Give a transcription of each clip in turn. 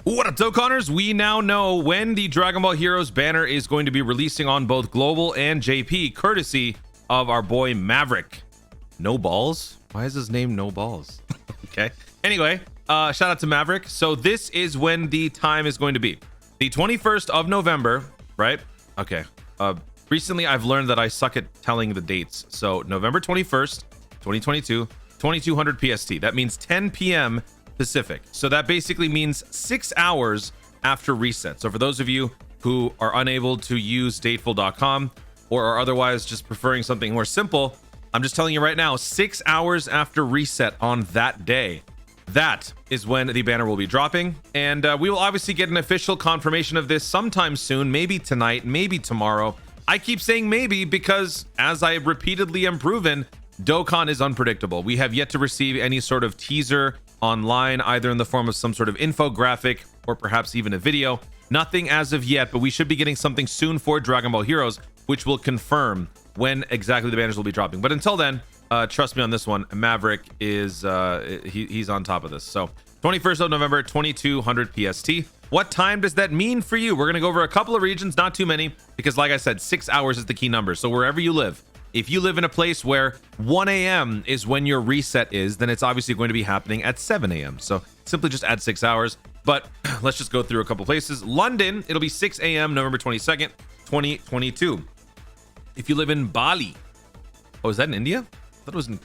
What up, Dokkaners? We now know when the Dragon Ball Heroes banner is going to be releasing on both Global and JP, courtesy of our boy Maverick. No balls? Why is his name No Balls? Okay. Anyway, shout out to Maverick. So this is when the time is going to be. The 21st of November, right? Okay. Recently, I've learned that I suck at telling the dates. So November 21st, 2022, 2200 PST. That means 10 p.m. Pacific. So that basically means 6 hours after reset. So for those of you who are unable to use dateful.com or are otherwise just preferring something more simple, I'm just telling you right now, 6 hours after reset on that day, that is when the banner will be dropping. And we will obviously get an official confirmation of this sometime soon, maybe tonight, maybe tomorrow. I keep saying maybe because, as I repeatedly am proven, Dokkan is unpredictable. We have yet to receive any sort of teaser online, either in the form of some sort of infographic or perhaps even a video. Nothing as of yet, but we should be getting something soon for Dragon Ball Heroes, which will confirm when exactly the banners will be dropping. But until then, trust me on this one, Maverick is he's on top of this. So 21st of November, 2200 PST. What time does that mean for you? We're going to go over a couple of regions, not too many, because like I said, 6 hours is the key number. So wherever you live, if you live in a place where 1 a.m. is when your reset is, then it's obviously going to be happening at 7 a.m. So simply just add 6 hours. But let's just go through a couple places. London, it'll be 6 a.m. November 22nd, 2022. If you live in Bali, oh, is that in India? I thought it was in,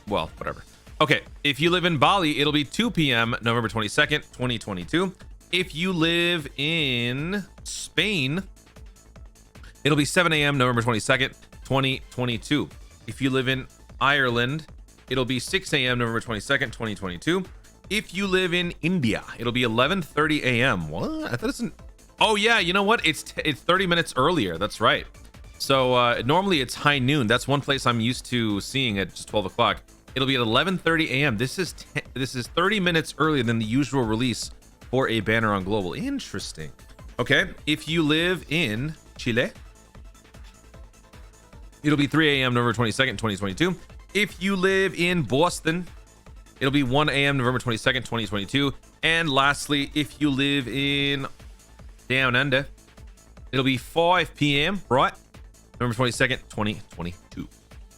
well, whatever. Okay, if you live in Bali, it'll be 2 p.m. November 22nd, 2022. If you live in Spain, it'll be 7 a.m. November 22nd, 2022. If you live in Ireland, it'll be 6 a.m. November 22nd, 2022. If you live in India, it'll be 11:30 a.m. What? I thought it's in, oh yeah, you know what? It's 30 minutes earlier. That's right. So normally it's high noon. That's one place I'm used to seeing at just 12 o'clock. It'll be at 11:30 a.m. This is 30 minutes earlier than the usual release for a banner on Global. Interesting. Okay, if you live in Chile, it'll be 3 a.m. November 22nd, 2022. If you live in Boston, it'll be 1 a.m. November 22nd, 2022. And lastly, if you live in Down Under, it'll be 5 p.m. right? November 22nd, 2022.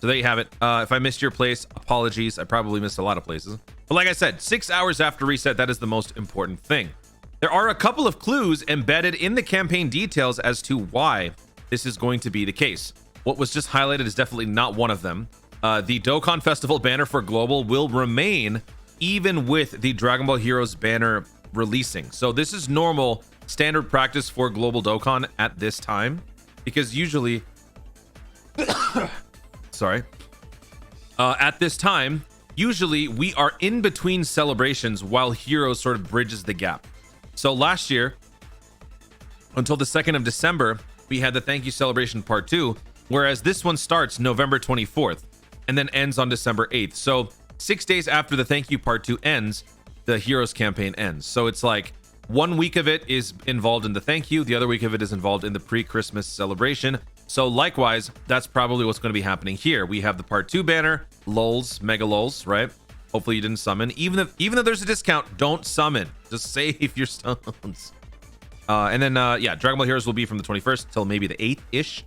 So there you have it. If I missed your place, apologies. I probably missed a lot of places. But like I said, 6 hours after reset, that is the most important thing. There are a couple of clues embedded in the campaign details as to why this is going to be the case. What was just highlighted is definitely not one of them. The Dokkan Festival banner for Global will remain even with the Dragon Ball Heroes banner releasing. So this is normal, standard practice for Global Dokkan at this time, because usually sorry, at this time, usually we are in between celebrations while Heroes sort of bridges the gap. So last year, until the 2nd of December, we had the Thank You Celebration Part 2, whereas this one starts November 24th and then ends on December 8th. So 6 days after the Thank You Part 2 ends, the Heroes campaign ends. So it's like 1 week of it is involved in the thank you, the other week of it is involved in the pre-Christmas celebration. So likewise, that's probably what's going to be happening here. We have the Part 2 banner, lols, mega lols, right? Hopefully you didn't summon. Even if there's a discount, don't summon. Just save your stones. And then, yeah, Dragon Ball Heroes will be from the 21st till maybe the 8th-ish.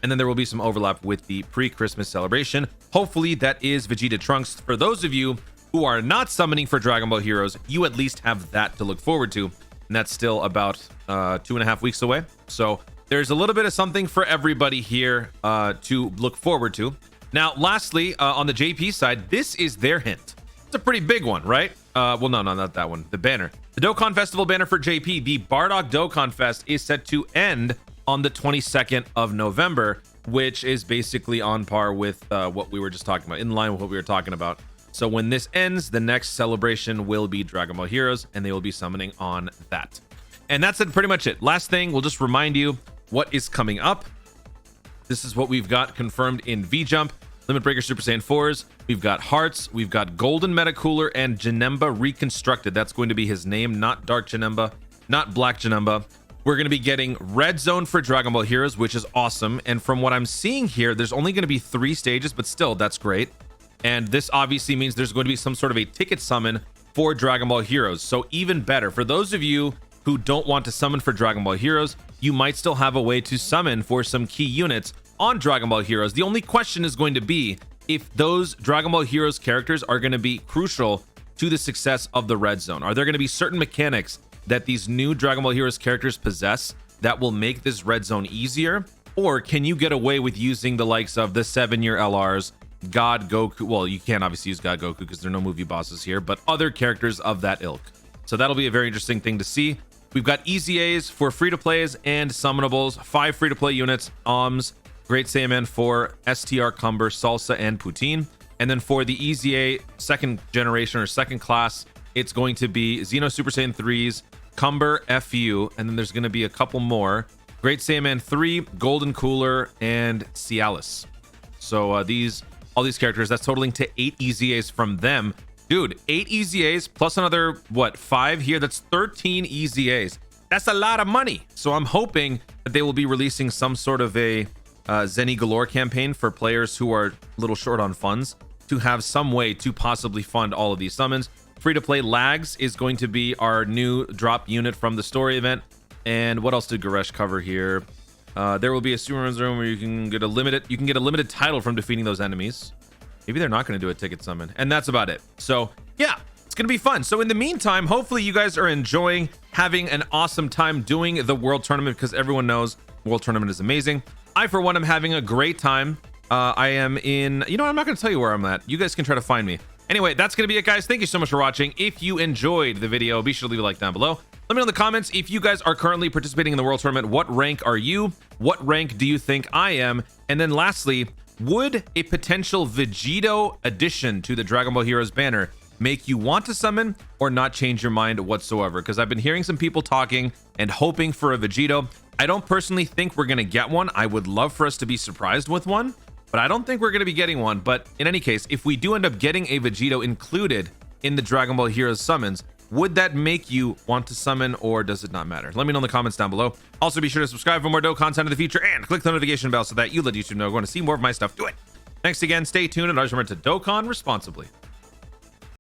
And then there will be some overlap with the pre-Christmas celebration. Hopefully that is Vegeta Trunks. For those of you who are not summoning for Dragon Ball Heroes, you at least have that to look forward to. And that's still about 2.5 weeks away. So there's a little bit of something for everybody here to look forward to. Now, lastly, on the JP side, this is their hint. It's a pretty big one, right? Well, no, not that one. The banner. The Dokkan Festival banner for JP, the Bardock Dokkan Fest, is set to end on the 22nd of November, which is basically on par with what we were just talking about, in line with what we were talking about. So when this ends, the next celebration will be Dragon Ball Heroes, and they will be summoning on that. And that's pretty much it. Last thing, we'll just remind you what is coming up. This is what we've got confirmed in V-Jump. Limit Breaker Super Saiyan 4s. We've got Hearts. We've got Golden Meta Cooler and Janemba Reconstructed. That's going to be his name, not Dark Janemba, not Black Janemba. We're going to be getting Red Zone for Dragon Ball Heroes, which is awesome. And from what I'm seeing here, there's only going to be 3 stages, but still, that's great. And this obviously means there's going to be some sort of a ticket summon for Dragon Ball Heroes. So even better, for those of you who don't want to summon for Dragon Ball Heroes, you might still have a way to summon for some key units on Dragon Ball Heroes. The only question is going to be if those Dragon Ball Heroes characters are going to be crucial to the success of the red zone. Are there going to be certain mechanics that these new Dragon Ball Heroes characters possess that will make this red zone easier? Or can you get away with using the likes of the 7-year LRs, God Goku? Well, you can't obviously use God Goku because there are no movie bosses here, but other characters of that ilk. So that'll be a very interesting thing to see. We've got EZAs for free-to-plays and summonables, 5 free-to-play units, OMS, Great Saiyaman 4, STR Cumber, Salsa, and Poutine. And then for the EZA second generation or second class, it's going to be Xeno Super Saiyan 3s, Cumber, FU, and then there's going to be a couple more. Great Saiyaman 3, Golden Cooler, and Cialis. So all these characters, that's totaling to 8 EZAs from them. Dude, 8 EZAs plus another, what, 5 here? That's 13 EZAs. That's a lot of money. So I'm hoping that they will be releasing some sort of a Zenny Galore campaign for players who are a little short on funds to have some way to possibly fund all of these summons. Free-to-play Lags is going to be our new drop unit from the story event. And what else did Garesh cover here? There will be a Superman's room where you can get a limited title from defeating those enemies. Maybe they're not going to do a ticket summon, and that's about it. So yeah, it's going to be fun. So in the meantime, hopefully you guys are enjoying having an awesome time doing the World Tournament, because everyone knows World Tournament is amazing. I, for one, am having a great time. I am in, I'm not going to tell you where I'm at. You guys can try to find me. Anyway, that's going to be it, guys. Thank you so much for watching. If you enjoyed the video, be sure to leave a like down below. Let me know in the comments if you guys are currently participating in the World Tournament. What rank are you? What rank do you think I am? And then lastly, would a potential Vegito addition to the Dragon Ball Heroes banner make you want to summon or not change your mind whatsoever? Because I've been hearing some people talking and hoping for a Vegito. I don't personally think we're going to get one. I would love for us to be surprised with one, but I don't think we're going to be getting one. But in any case, if we do end up getting a Vegito included in the Dragon Ball Heroes summons, would that make you want to summon, or does it not matter? Let me know in the comments down below. Also, be sure to subscribe for more dope content in the future and click the notification bell so that you let YouTube know if you want to see more of my stuff. Do it. Thanks again. Stay tuned, and always remember to Dokkan responsibly.